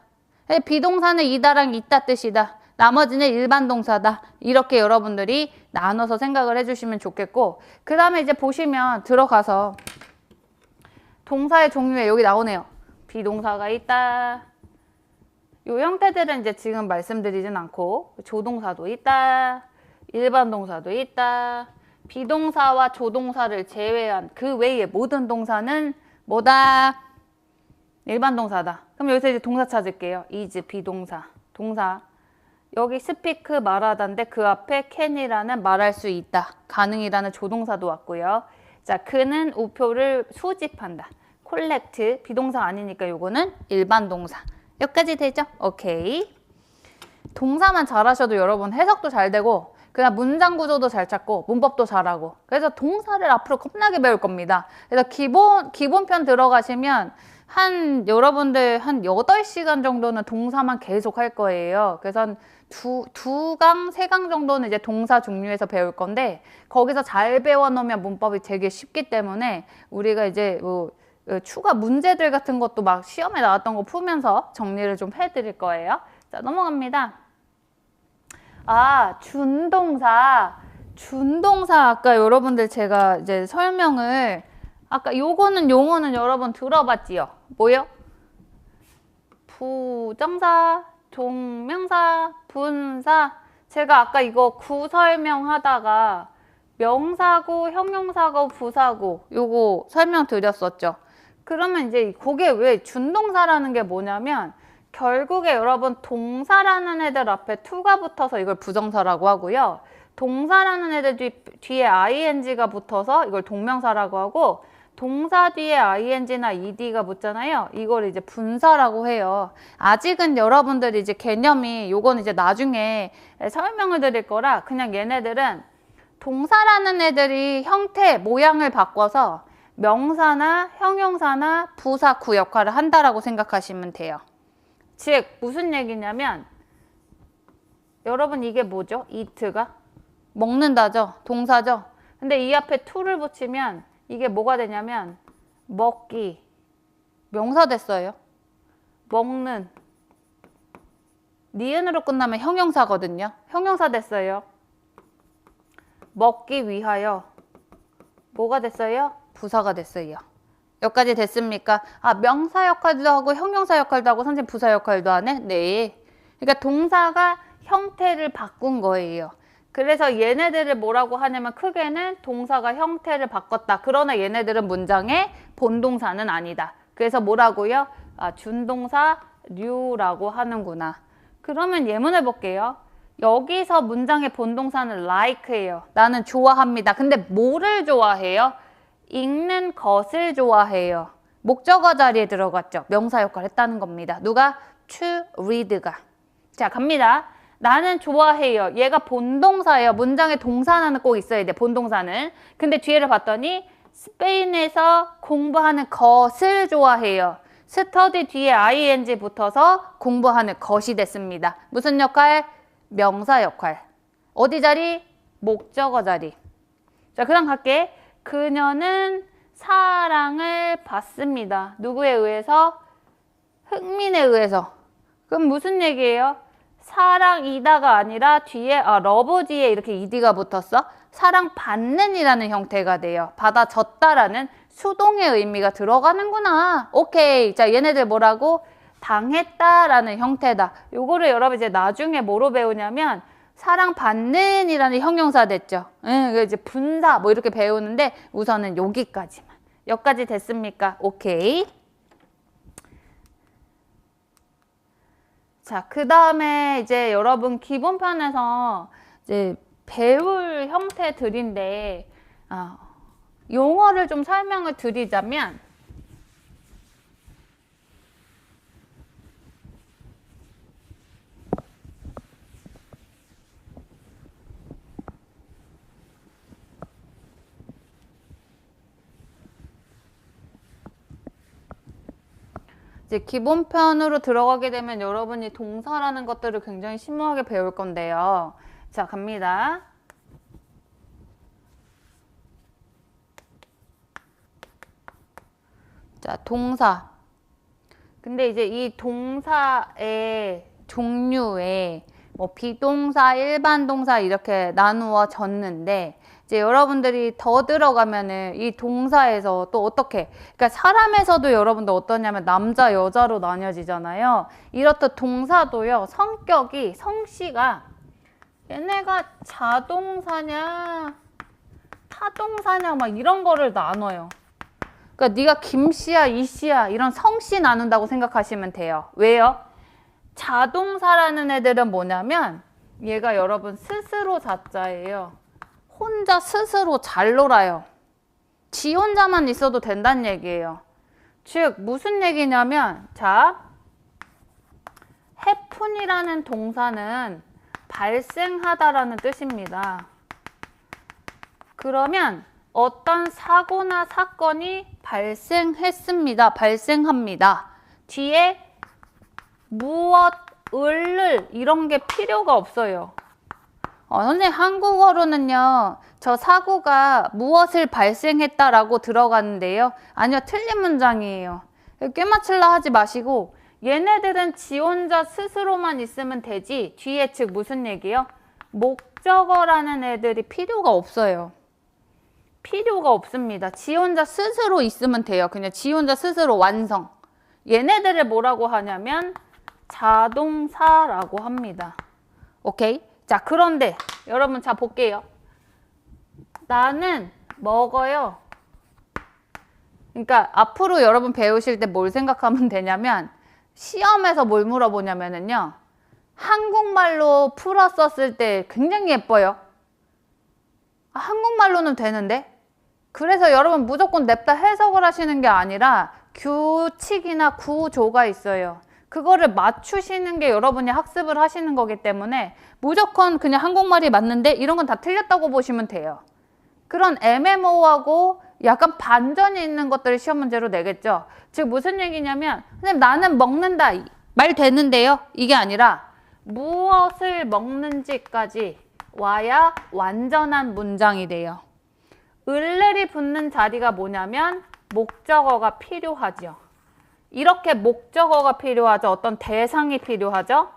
Speaker 1: 비동사는 이다랑 있다 뜻이다. 나머지는 일반 동사다. 이렇게 여러분들이 나눠서 생각을 해주시면 좋겠고, 그 다음에 이제 보시면 들어가서 동사의 종류에 여기 나오네요. 비동사가 있다. 요 형태들은 이제 지금 말씀드리진 않고 조동사도 있다. 일반 동사도 있다. 비동사와 조동사를 제외한 그 외의 모든 동사는 뭐다? 일반 동사다. 그럼 여기서 이제 동사 찾을게요. is 비동사. 동사. 여기 speak 말하다인데 그 앞에 can이라는 말할 수 있다. 가능이라는 조동사도 왔고요. 자, 그는 우표를 수집한다. collect 비동사 아니니까 요거는 일반 동사. 여기까지 되죠? 오케이. 동사만 잘하셔도 여러분 해석도 잘 되고 그냥 문장 구조도 잘 찾고 문법도 잘하고, 그래서 동사를 앞으로 겁나게 배울 겁니다. 그래서 기본편 들어가시면 여러분들 한 8시간 정도는 동사만 계속 할 거예요. 그래서 한 두 강, 3강 정도는 이제 동사 종류에서 배울 건데 거기서 잘 배워놓으면 문법이 되게 쉽기 때문에 우리가 이제 뭐 추가 문제들 같은 것도 막 시험에 나왔던 거 풀면서 정리를 좀 해드릴 거예요. 자, 넘어갑니다. 아, 준동사. 준동사 아까 여러분들 제가 이제 설명을 아까 요거는 용어는 여러분 들어봤지요? 뭐요? 부정사, 종명사, 분사. 제가 아까 이거 구설명하다가 명사고, 형용사고, 부사고 요거 설명드렸었죠. 그러면 이제 그게 왜 준동사라는 게 뭐냐면 결국에 여러분 동사라는 애들 앞에 to가 붙어서 이걸 부정사라고 하고요. 동사라는 애들 뒤에 ing가 붙어서 이걸 동명사라고 하고, 동사 뒤에 ing나 ed가 붙잖아요. 이걸 이제 분사라고 해요. 아직은 여러분들이 이제 개념이 요건 이제 나중에 설명을 드릴 거라 그냥 얘네들은 동사라는 애들이 형태, 모양을 바꿔서 명사나 형용사나 부사, 구 역할을 한다라고 생각하시면 돼요. 즉 무슨 얘기냐면 여러분 이게 뭐죠? eat가? 먹는다죠? 동사죠? 근데 이 앞에 to를 붙이면 이게 뭐가 되냐면 먹기, 명사 됐어요. 먹는, 니은으로 끝나면 형용사거든요. 형용사 됐어요. 먹기 위하여, 뭐가 됐어요? 부사가 됐어요. 여기까지 됐습니까? 아, 명사 역할도 하고 형용사 역할도 하고 선생님 부사 역할도 하네? 네. 그러니까 동사가 형태를 바꾼 거예요. 그래서 얘네들을 뭐라고 하냐면 크게는 동사가 형태를 바꿨다. 그러나 얘네들은 문장의 본동사는 아니다. 그래서 뭐라고요? 아, 준동사 류라고 하는구나. 그러면 예문을 볼게요. 여기서 문장의 본동사는 like예요. 나는 좋아합니다. 근데 뭐를 좋아해요? 읽는 것을 좋아해요. 목적어 자리에 들어갔죠. 명사 역할을 했다는 겁니다. 누가? to read가. 자, 갑니다. 나는 좋아해요. 얘가 본동사예요. 문장에 동사는 꼭 있어야 돼. 본동사는. 근데 뒤에를 봤더니 스페인에서 공부하는 것을 좋아해요. study 뒤에 ing 붙어서 공부하는 것이 됐습니다. 무슨 역할? 명사 역할. 어디 자리? 목적어 자리. 자, 그 다음 갈게. 그녀는 사랑을 받습니다. 누구에 의해서? 흥민에 의해서. 그럼 무슨 얘기예요? 사랑이다가 아니라 뒤에 러브 뒤에 이렇게 ed가 붙었어. 사랑받는 이라는 형태가 돼요. 받아줬다라는 수동의 의미가 들어가는구나. 오케이. 자, 얘네들 뭐라고? 당했다라는 형태다. 요거를 여러분 이제 나중에 뭐로 배우냐면 사랑받는 이라는 형용사 됐죠. 이제 분사 뭐 이렇게 배우는데 우선은 여기까지만. 여기까지 됐습니까? 오케이. 자, 그 다음에 이제 여러분 기본편에서 이제 배울 형태들인데, 용어를 좀 설명을 드리자면, 이제 기본편으로 들어가게 되면 여러분이 동사라는 것들을 굉장히 심오하게 배울 건데요. 자, 갑니다. 자, 동사. 근데 이제 이 동사의 종류에 뭐 비동사, 일반 동사 이렇게 나누어졌는데 이제 여러분들이 더 들어가면은 이 동사에서 또 어떻게, 그러니까 사람에서도 여러분들 어떠냐면 남자, 여자로 나뉘어지잖아요. 이렇듯 동사도요, 성격이, 성씨가 얘네가 자동사냐, 타동사냐 막 이런 거를 나눠요. 그러니까 네가 김씨야, 이씨야 이런 성씨 나눈다고 생각하시면 돼요. 왜요? 자동사라는 애들은 뭐냐면 얘가 여러분 스스로 자자예요. 혼자 스스로 잘 놀아요. 지 혼자만 있어도 된다는 얘기예요. 즉 무슨 얘기냐면 자, happen이라는 동사는 발생하다라는 뜻입니다. 그러면 어떤 사고나 사건이 발생했습니다. 발생합니다. 뒤에 무엇, 을 이런 게 필요가 없어요. 선생님 한국어로는요. 저 사고가 무엇을 발생했다라고 들어가는데요. 아니요. 틀린 문장이에요. 꿰맞추려 하지 마시고 얘네들은 지 혼자 스스로만 있으면 되지 뒤에 즉 무슨 얘기예요? 목적어라는 애들이 필요가 없어요. 필요가 없습니다. 지 혼자 스스로 있으면 돼요. 그냥 지 혼자 스스로 완성. 얘네들을 뭐라고 하냐면 자동사라고 합니다. 오케이? 자, 그런데 여러분 자 볼게요. 나는 먹어요. 그러니까 앞으로 여러분 배우실 때 뭘 생각하면 되냐면 시험에서 뭘 물어보냐면요. 한국말로 풀었었을 때 굉장히 예뻐요. 한국말로는 되는데? 그래서 여러분 무조건 냅다 해석을 하시는 게 아니라 규칙이나 구조가 있어요. 그거를 맞추시는 게 여러분이 학습을 하시는 거기 때문에 무조건 그냥 한국말이 맞는데 이런 건 다 틀렸다고 보시면 돼요. 그런 애매모호하고 약간 반전이 있는 것들을 시험 문제로 내겠죠. 즉 무슨 얘기냐면 선생님 나는 먹는다 말 되는데요. 이게 아니라 무엇을 먹는지까지 와야 완전한 문장이 돼요. 을ler이 붙는 자리가 뭐냐면 목적어가 필요하죠. 이렇게 목적어가 필요하죠. 어떤 대상이 필요하죠.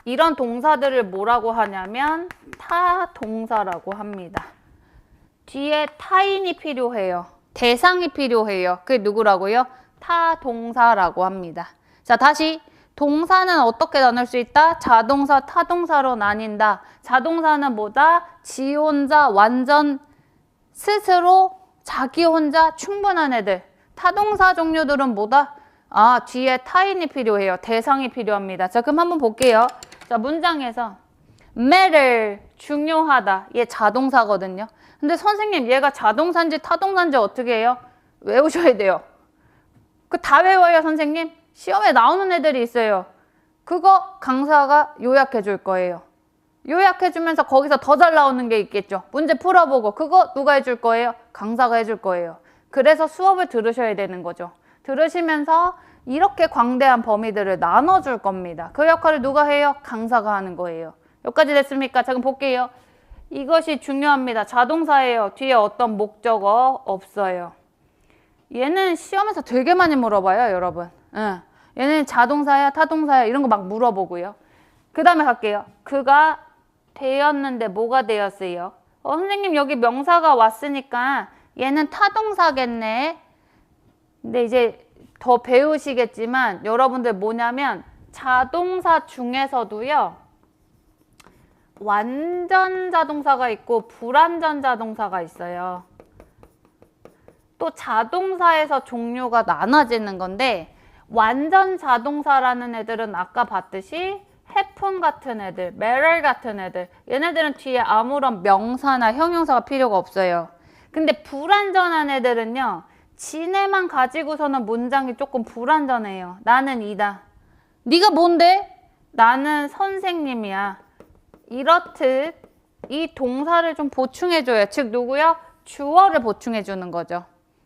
Speaker 1: 이런 동사들을 뭐라고 하냐면 타동사라고 합니다. 뒤에 타인이 필요해요. 대상이 필요해요. 그게 누구라고요? 타동사라고 합니다. 자, 다시 동사는 어떻게 나눌 수 있다? 자동사, 타동사로 나뉜다. 자동사는 뭐다? 지 혼자 완전 스스로 자기 혼자 충분한 애들. 타동사 종류들은 뭐다? 아, 뒤에 타인이 필요해요. 대상이 필요합니다. 자, 그럼 한번 볼게요. 자, 문장에서 matter, 중요하다. 얘 자동사거든요. 근데 선생님, 얘가 자동사인지 타동사인지 어떻게 해요? 외우셔야 돼요. 그 다 외워요, 선생님? 시험에 나오는 애들이 있어요. 그거 강사가 요약해 줄 거예요. 요약해 주면서 거기서 더 잘 나오는 게 있겠죠. 문제 풀어보고 그거 누가 해줄 거예요? 강사가 해줄 거예요. 그래서 수업을 들으셔야 되는 거죠. 들으시면서 이렇게 광대한 범위들을 나눠줄 겁니다. 그 역할을 누가 해요? 강사가 하는 거예요. 여기까지 됐습니까? 자, 그럼 볼게요. 이것이 중요합니다. 자동사예요. 뒤에 어떤 목적어 없어요. 얘는 시험에서 되게 많이 물어봐요, 여러분. 응. 얘는 자동사야, 타동사야 이런 거 막 물어보고요. 그 다음에 갈게요. 그가 되었는데 뭐가 되었어요? 선생님 여기 명사가 왔으니까 얘는 타동사겠네. 근데 이제 더 배우시겠지만 여러분들 뭐냐면 자동사 중에서도요. 완전 자동사가 있고 불완전 자동사가 있어요. 또 자동사에서 종류가 나눠지는 건데 완전 자동사라는 애들은 아까 봤듯이 happen 같은 애들, matter 같은 애들 얘네들은 뒤에 아무런 명사나 형용사가 필요가 없어요. 근데 불완전한 애들은요. 지네만 가지고서는 문장이 조금 불완전해요. 나는 이다. 네가 뭔데? 나는 선생님이야. 이렇듯 이 동사를 좀 보충해줘요. 즉 누구요? 주어를 보충해주는 거죠.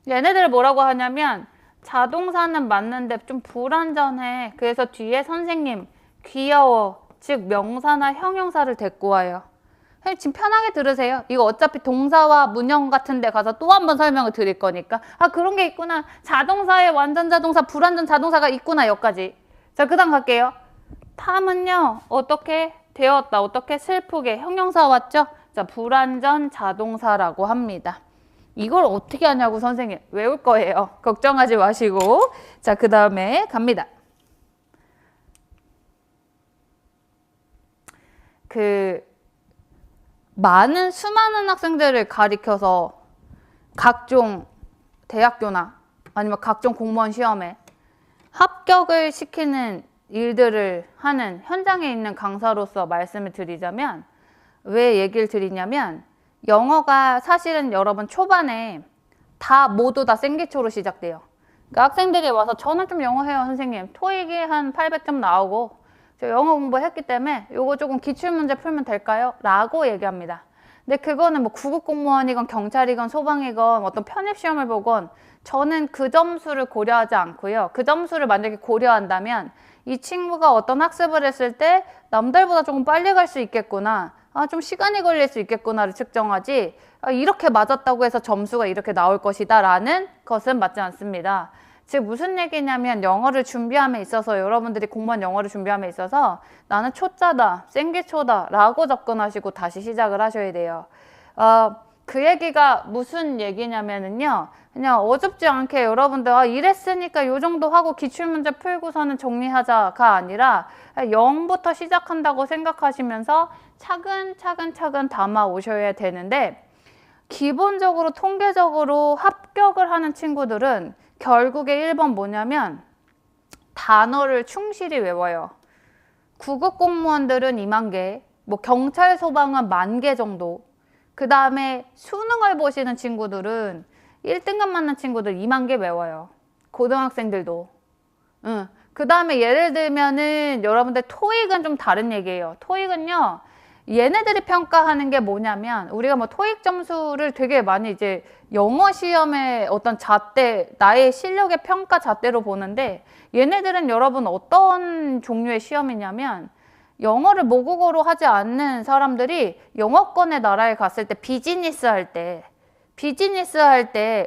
Speaker 1: 얘네들을 뭐라고 하냐면 자동사는 맞는데 좀 불완전해. 그래서 뒤에 선생님, 귀여워. 즉 명사나 형용사를 데리고 와요. 지금 편하게 들으세요. 이거 어차피 동사와 문형 같은 데 가서 또 한 번 설명을 드릴 거니까 아 그런 게 있구나. 자동사에 완전 자동사, 불완전 자동사가 있구나. 여기까지. 자, 그 다음 갈게요. 탐은요. 어떻게 되었다. 어떻게 슬프게. 형용사 왔죠? 자, 불완전 자동사라고 합니다. 이걸 어떻게 하냐고 선생님. 외울 거예요. 걱정하지 마시고. 자, 그 다음에 갑니다. 많은 수많은 학생들을 가리켜서 각종 대학교나 아니면 각종 공무원 시험에 합격을 시키는 일들을 하는 현장에 있는 강사로서 말씀을 드리자면 왜 얘기를 드리냐면 영어가 사실은 여러분 초반에 다 모두 다 생기초로 시작돼요. 그러니까 학생들이 와서 저는 좀 영어 해요 선생님. 토익이 한 800점 나오고 저 영어 공부했기 때문에 요거 조금 기출문제 풀면 될까요? 라고 얘기합니다. 근데 그거는 뭐 구급공무원이건 경찰이건 소방이건 어떤 편입시험을 보건 저는 그 점수를 고려하지 않고요. 그 점수를 만약에 고려한다면 이 친구가 어떤 학습을 했을 때 남들보다 조금 빨리 갈 수 있겠구나. 좀 시간이 걸릴 수 있겠구나를 측정하지 이렇게 맞았다고 해서 점수가 이렇게 나올 것이다 라는 것은 맞지 않습니다. 즉 무슨 얘기냐면 영어를 준비함에 있어서 여러분들이 공무원 영어를 준비함에 있어서 나는 초짜다, 생기초다 라고 접근하시고 다시 시작을 하셔야 돼요. 그 얘기가 무슨 얘기냐면은요. 그냥 어줍지 않게 여러분들 이랬으니까 요 정도 하고 기출문제 풀고서는 정리하자가 아니라 0부터 시작한다고 생각하시면서 차근차근 담아 오셔야 되는데 기본적으로 통계적으로 합격을 하는 친구들은 결국에 1번 뭐냐면 단어를 충실히 외워요. 구급공무원들은 2만 개, 뭐 경찰 소방은 10,000개 정도. 그 다음에 수능을 보시는 친구들은 1등급 맞는 친구들 2만 개 외워요. 고등학생들도. 그 다음에 예를 들면은 여러분들 토익은 좀 다른 얘기예요. 토익은요. 얘네들이 평가하는 게 뭐냐면 우리가 뭐 토익 점수를 되게 많이 이제 영어 시험의 어떤 잣대, 나의 실력의 평가 잣대로 보는데 얘네들은 여러분 어떤 종류의 시험이냐면 영어를 모국어로 하지 않는 사람들이 영어권의 나라에 갔을 때 비즈니스 할 때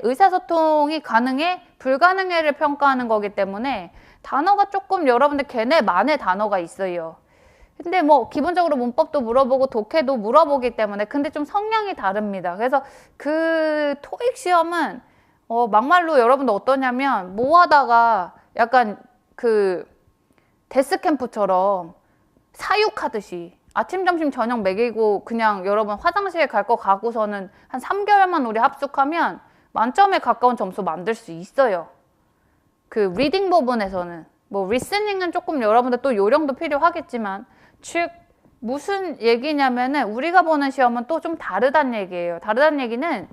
Speaker 1: 의사소통이 가능해? 불가능해를 평가하는 거기 때문에 단어가 조금 여러분들 걔네만의 단어가 있어요. 근데 뭐 기본적으로 문법도 물어보고 독해도 물어보기 때문에 근데 좀 성향이 다릅니다. 그래서 그 토익 시험은 막말로 여러분들 어떠냐면 뭐 하다가 약간 그 데스캠프처럼 사육하듯이 아침, 점심, 저녁 먹이고 그냥 여러분 화장실 갈 거 가고서는 한 3개월만 우리 합숙하면 만점에 가까운 점수 만들 수 있어요. 그 리딩 부분에서는 뭐 리스닝은 조금 여러분들 또 요령도 필요하겠지만 즉 무슨 얘기냐면은 우리가 보는 시험은 또 좀 다르다는 얘기예요. 다르다는 얘기는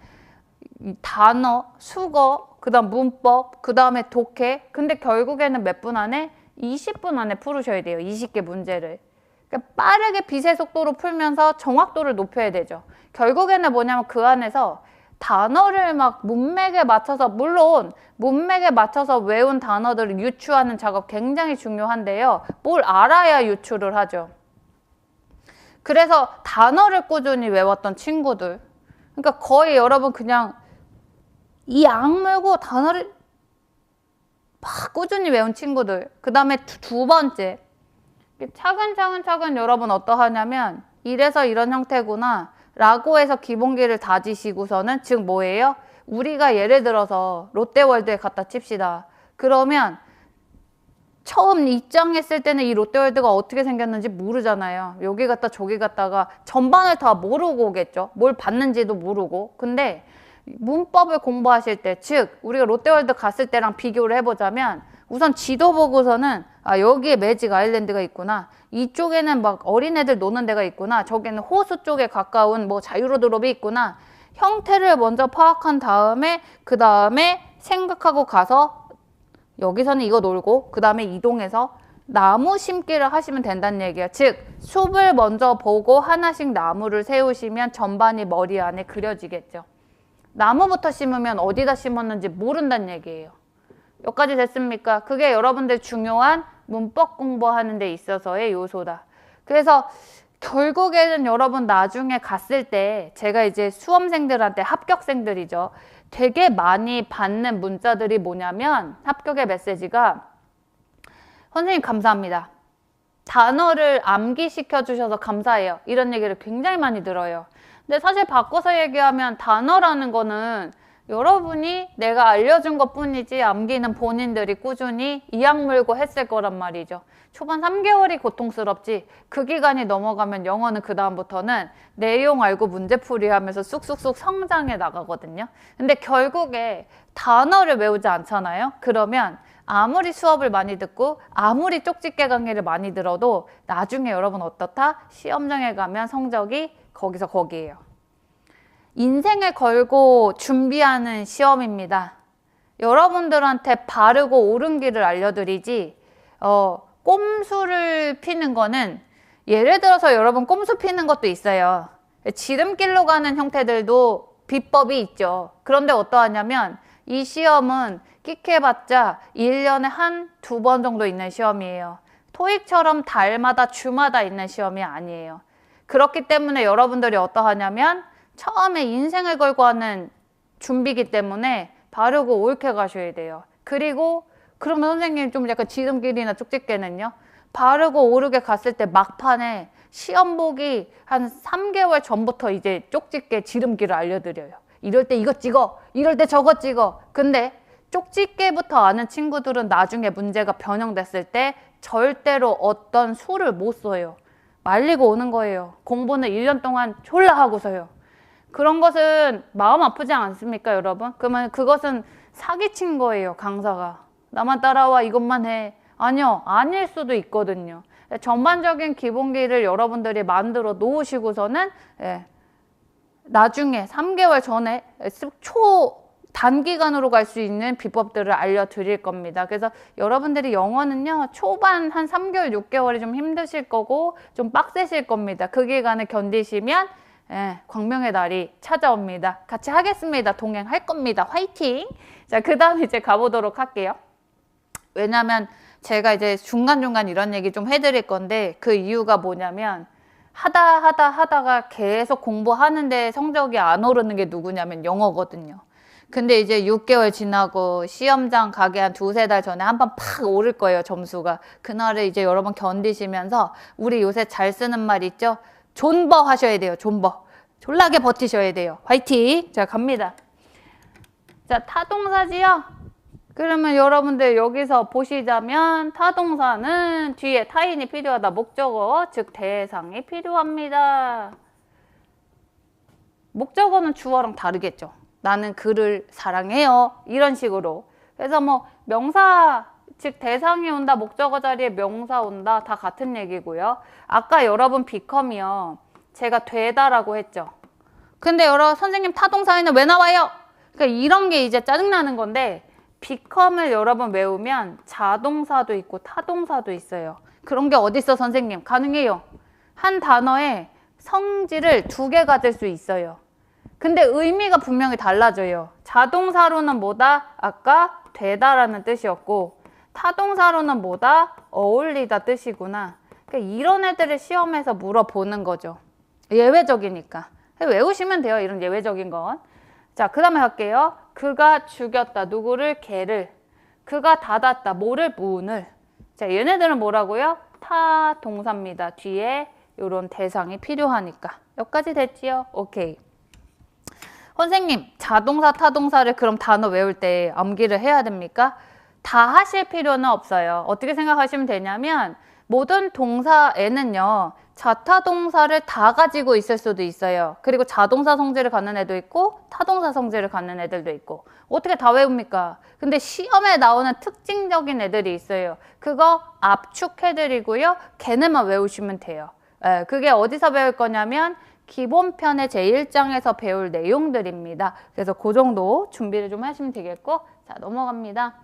Speaker 1: 단어, 수거, 그 다음 문법, 그 다음에 독해. 근데 결국에는 몇 분 안에? 20분 안에 풀으셔야 돼요. 20개 문제를. 그러니까 빠르게 빛의 속도로 풀면서 정확도를 높여야 되죠. 결국에는 뭐냐면 그 안에서 단어를 막 문맥에 맞춰서, 물론 문맥에 맞춰서 외운 단어들을 유추하는 작업 굉장히 중요한데요. 뭘 알아야 유추를 하죠. 그래서 단어를 꾸준히 외웠던 친구들, 그러니까 거의 여러분 그냥 이 악물고 단어를 막 꾸준히 외운 친구들. 그 다음에 두 번째, 차근차근 여러분 어떠하냐면 이래서 이런 형태구나 라고 해서 기본기를 다지시고서는, 즉 뭐예요? 우리가 예를 들어서 롯데월드에 갔다 칩시다. 그러면 처음 입장했을 때는 이 롯데월드가 어떻게 생겼는지 모르잖아요. 여기 갔다 저기 갔다가 전반을 다 모르고 오겠죠. 뭘 봤는지도 모르고. 근데 문법을 공부하실 때, 즉 우리가 롯데월드 갔을 때랑 비교를 해보자면 우선 지도 보고서는 여기에 매직 아일랜드가 있구나, 이쪽에는 막 어린애들 노는 데가 있구나, 저기는 호수 쪽에 가까운 뭐 자유로드롭이 있구나, 형태를 먼저 파악한 다음에 그 다음에 생각하고 가서 여기서는 이거 놀고 그 다음에 이동해서 나무 심기를 하시면 된다는 얘기예요. 즉 숲을 먼저 보고 하나씩 나무를 세우시면 전반이 머리 안에 그려지겠죠. 나무부터 심으면 어디다 심었는지 모른다는 얘기예요. 여기까지 됐습니까? 그게 여러분들 중요한 문법 공부하는 데 있어서의 요소다. 그래서 결국에는 여러분 나중에 갔을 때 제가 이제 수험생들한테, 합격생들이죠, 되게 많이 받는 문자들이 뭐냐면, 합격의 메시지가 선생님 감사합니다, 단어를 암기시켜 주셔서 감사해요, 이런 얘기를 굉장히 많이 들어요. 근데 사실 바꿔서 얘기하면 단어라는 거는 여러분이 내가 알려준 것 뿐이지 암기는 본인들이 꾸준히 이악 물고 했을 거란 말이죠. 초반 3개월이 고통스럽지 그 기간이 넘어가면 영어는 그 다음부터는 내용 알고 문제풀이 하면서 쑥쑥쑥 성장해 나가거든요. 근데 결국에 단어를 외우지 않잖아요. 그러면 아무리 수업을 많이 듣고 아무리 쪽집게 강의를 많이 들어도 나중에 여러분 어떻다? 시험장에 가면 성적이 거기서 거기에요. 인생을 걸고 준비하는 시험입니다. 여러분들한테 바르고 옳은 길을 알려드리지, 꼼수를 피는 거는, 예를 들어서 여러분 꼼수 피는 것도 있어요. 지름길로 가는 형태들도 비법이 있죠. 그런데 어떠하냐면 이 시험은 끽해봤자 1년에 한 두 번 정도 있는 시험이에요. 토익처럼 달마다 주마다 있는 시험이 아니에요. 그렇기 때문에 여러분들이 어떠하냐면 처음에 인생을 걸고 하는 준비기 때문에 바르고 옳게 가셔야 돼요. 그리고 그러면 선생님 좀 약간 지름길이나 쪽집게는요? 바르고 옳게 갔을 때 막판에 시험 보기 한 3개월 전부터 이제 쪽집게 지름길을 알려드려요. 이럴 때 이거 찍어, 이럴 때 저거 찍어. 근데 쪽집게부터 아는 친구들은 나중에 문제가 변형됐을 때 절대로 어떤 수를 못 써요. 말리고 오는 거예요. 공부는 1년 동안 졸라 하고서요. 그런 것은 마음 아프지 않습니까, 여러분? 그러면 그것은 사기친 거예요, 강사가. 나만 따라와, 이것만 해. 아니요, 아닐 수도 있거든요. 전반적인 기본기를 여러분들이 만들어 놓으시고서는 나중에 3개월 전에 단기간으로 갈 수 있는 비법들을 알려드릴 겁니다. 그래서 여러분들이 영어는요, 초반 한 3개월, 6개월이 좀 힘드실 거고 좀 빡세실 겁니다. 그 기간을 견디시면 광명의 날이 찾아옵니다. 같이 하겠습니다. 동행할 겁니다. 화이팅! 자, 그 다음 이제 가보도록 할게요. 왜냐면 제가 이제 중간중간 이런 얘기 좀 해드릴 건데, 그 이유가 뭐냐면 하다가 계속 공부하는데 성적이 안 오르는 게 누구냐면 영어거든요. 근데 이제 6개월 지나고 시험장 가기 한 두세 달 전에 한 번 팍 오를 거예요, 점수가. 그날을 이제 여러분 견디시면서 우리 요새 잘 쓰는 말 있죠? 존버 하셔야 돼요, 존버. 졸라게 버티셔야 돼요. 화이팅! 자, 갑니다. 자, 타동사지요? 그러면 여러분들 여기서 보시자면 타동사는 뒤에 타인이 필요하다, 목적어, 즉 대상이 필요합니다. 목적어는 주어랑 다르겠죠. 나는 그를 사랑해요. 이런 식으로. 그래서 뭐 명사, 즉 대상이 온다, 목적어 자리에 명사 온다, 다 같은 얘기고요. 아까 여러분 become이요. 제가 되다라고 했죠. 근데 여러분 선생님 타동사에는 왜 나와요? 그러니까 이런 게 이제 짜증나는 건데 become을 여러분 외우면 자동사도 있고 타동사도 있어요. 그런 게 어딨어 선생님? 가능해요. 한 단어에 성질을 2개 가질 수 있어요. 근데 의미가 분명히 달라져요. 자동사로는 뭐다? 아까 되다라는 뜻이었고 타동사로는 뭐다? 어울리다 뜻이구나. 그러니까 이런 애들을 시험에서 물어보는 거죠. 예외적이니까. 외우시면 돼요. 이런 예외적인 건. 자, 그 다음에 갈게요. 그가 죽였다. 누구를? 개를. 그가 닫았다. 뭐를? 문을. 자, 얘네들은 뭐라고요? 타동사입니다. 뒤에 이런 대상이 필요하니까. 여기까지 됐지요? 오케이. 선생님, 자동사, 타동사를 그럼 단어 외울 때 암기를 해야 됩니까? 다 하실 필요는 없어요. 어떻게 생각하시면 되냐면 모든 동사에는요. 자타동사를 다 가지고 있을 수도 있어요. 그리고 자동사 성질을 갖는 애도 있고 타동사 성질을 갖는 애들도 있고. 어떻게 다 외웁니까? 근데 시험에 나오는 특징적인 애들이 있어요. 그거 압축해드리고요. 걔네만 외우시면 돼요. 그게 어디서 배울 거냐면 기본편의 제1장에서 배울 내용들입니다. 그래서 그 정도 준비를 좀 하시면 되겠고, 자, 넘어갑니다.